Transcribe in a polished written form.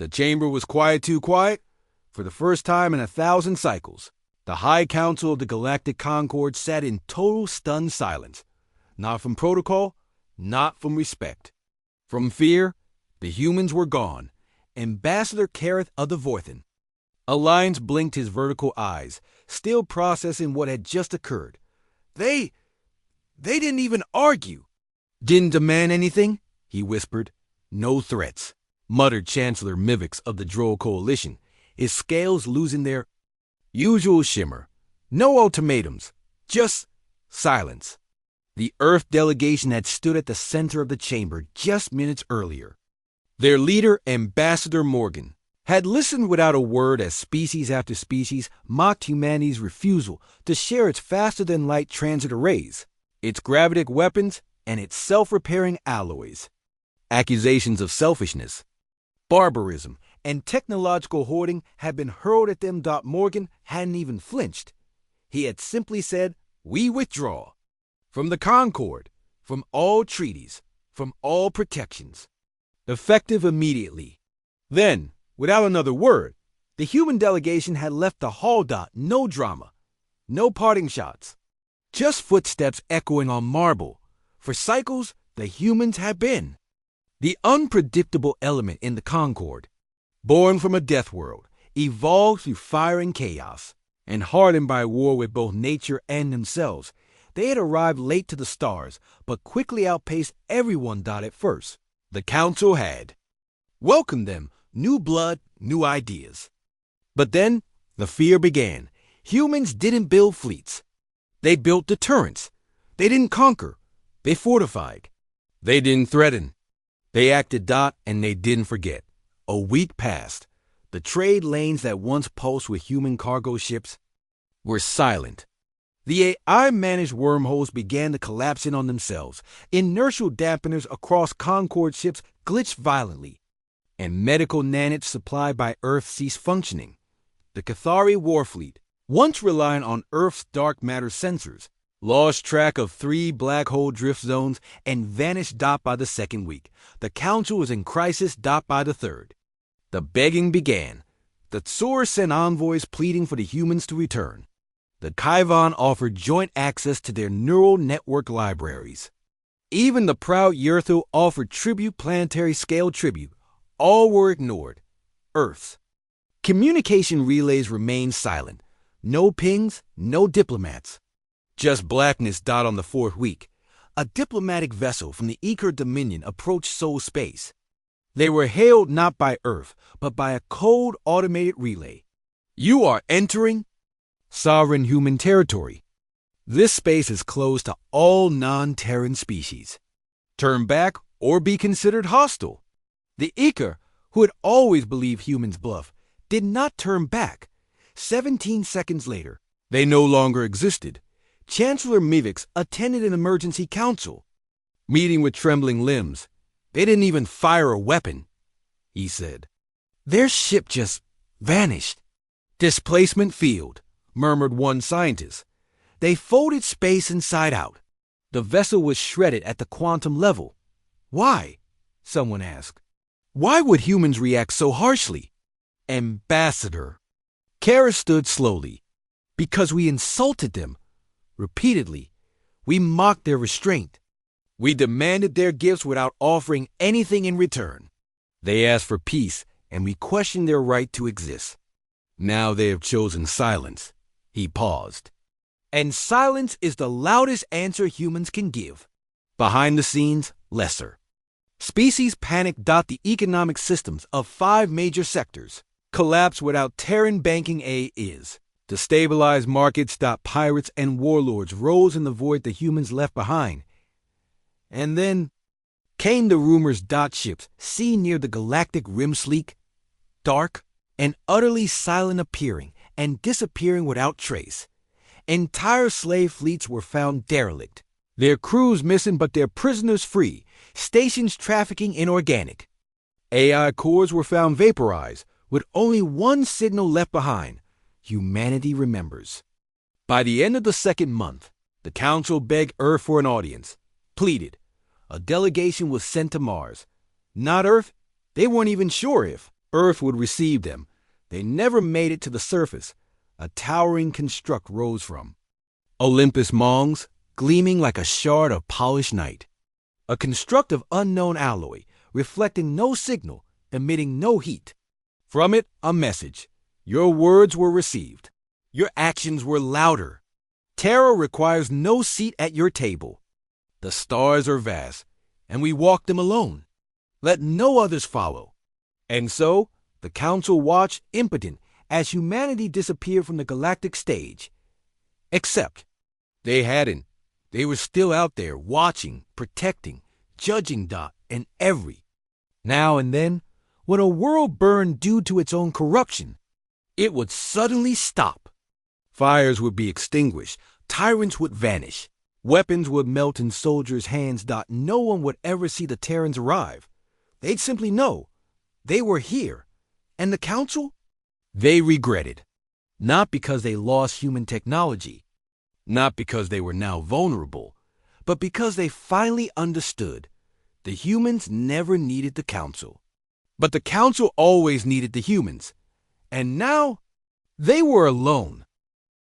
The chamber was quiet too quiet. For the first time in 1,000 cycles, the High Council of the Galactic Concord sat in total stunned silence. Not from protocol, not from respect. From fear, the humans were gone. Ambassador Kareth of the Vorthen. Alliance blinked his vertical eyes, still processing what had just occurred. They didn't even argue. Didn't demand anything, he whispered. No threats, muttered Chancellor Mivix of the Droll Coalition, his scales losing their usual shimmer. No ultimatums, just silence. The Earth delegation had stood at the center of the chamber just minutes earlier. Their leader, Ambassador Morgan, had listened without a word as species after species mocked humanity's refusal to share its faster-than-light transit arrays, its gravitic weapons, and its self-repairing alloys. Accusations of selfishness, barbarism, and technological hoarding had been hurled at them. Morgan hadn't even flinched. He had simply said, "We withdraw. From the Concord, from all treaties, from all protections." Effective immediately. Then, without another word, the human delegation had left the hall. No drama, no parting shots, just footsteps echoing on marble. For cycles, the humans had been the unpredictable element in the Concord, born from a death world, evolved through fire and chaos, and hardened by war with both nature and themselves. They had arrived late to the stars, but quickly outpaced everyone. At first, the Council had welcomed them, new blood, new ideas. But then, the fear began. Humans didn't build fleets. They built deterrence. They didn't conquer. They fortified. They didn't threaten. They acted. And they didn't forget. A week passed. The trade lanes that once pulsed with human cargo ships were silent. The AI-managed wormholes began to collapse in on themselves. Inertial dampeners across Concord ships glitched violently, and medical nanites supplied by Earth ceased functioning. The Cathari Warfleet, once relying on Earth's dark matter sensors, lost track of 3 black hole drift zones and vanished. By the second week, the Council was in crisis. By the third, the begging began. The Tsur sent envoys pleading for the humans to return. The Kaivan offered joint access to their neural network libraries. Even the proud Yerthil offered planetary-scale tribute. All were ignored. Earth's communication relays remained silent. No pings, no diplomats. Just blackness. On the 4th week, a diplomatic vessel from the Eker Dominion approached Sol Space. They were hailed not by Earth, but by a cold automated relay. "You are entering sovereign human territory. This space is closed to all non-Terran species. Turn back or be considered hostile." The Eker, who had always believed humans bluff, did not turn back. 17 seconds later, they no longer existed. Chancellor Mivix attended an emergency council. Meeting with trembling limbs. "They didn't even fire a weapon," he said. "Their ship just vanished." "Displacement field," murmured one scientist. "They folded space inside out." The vessel was shredded at the quantum level. "Why?" someone asked. "Why would humans react so harshly?" "Ambassador." Kara stood slowly. "Because we insulted them. Repeatedly. We mocked their restraint. We demanded their gifts without offering anything in return. They asked for peace, and we questioned their right to exist. Now they have chosen silence." He paused. "And silence is the loudest answer humans can give. Behind the scenes, lesser. Species panic. The economic systems of 5 major sectors collapse without Terran banking is. To stabilize markets. Pirates and warlords rose in the void the humans left behind. And then came the rumors. Ships seen near the galactic rim sleek, dark, and utterly silent, appearing and disappearing without trace. Entire slave fleets were found derelict, their crews missing but their prisoners free, stations trafficking in organic. AI cores were found vaporized, with only one signal left behind: humanity remembers. By the end of the 2nd month, the Council begged Earth for an audience, pleaded. A delegation was sent to Mars. Not Earth, they weren't even sure if. Earth would receive them. They never made it to the surface. A towering construct rose from Olympus Mons, gleaming like a shard of polished night. A construct of unknown alloy, reflecting no signal, emitting no heat. From it, a message. Your words were received. Your actions were louder. Terror requires no seat at your table. The stars are vast, and we walk them alone. Let no others follow. And so, the Council watched impotent as humanity disappeared from the galactic stage. Except, they hadn't. They were still out there, watching, protecting, judging Dot and every. Now and then, when a world burned due to its own corruption, it would suddenly stop. Fires would be extinguished, tyrants would vanish, weapons would melt in soldiers' hands. No one would ever see the Terrans arrive. They'd simply know they were here. And the Council? They regretted. Not because they lost human technology, not because they were now vulnerable, but because they finally understood the humans never needed the Council. But the Council always needed the humans. And now, they were alone.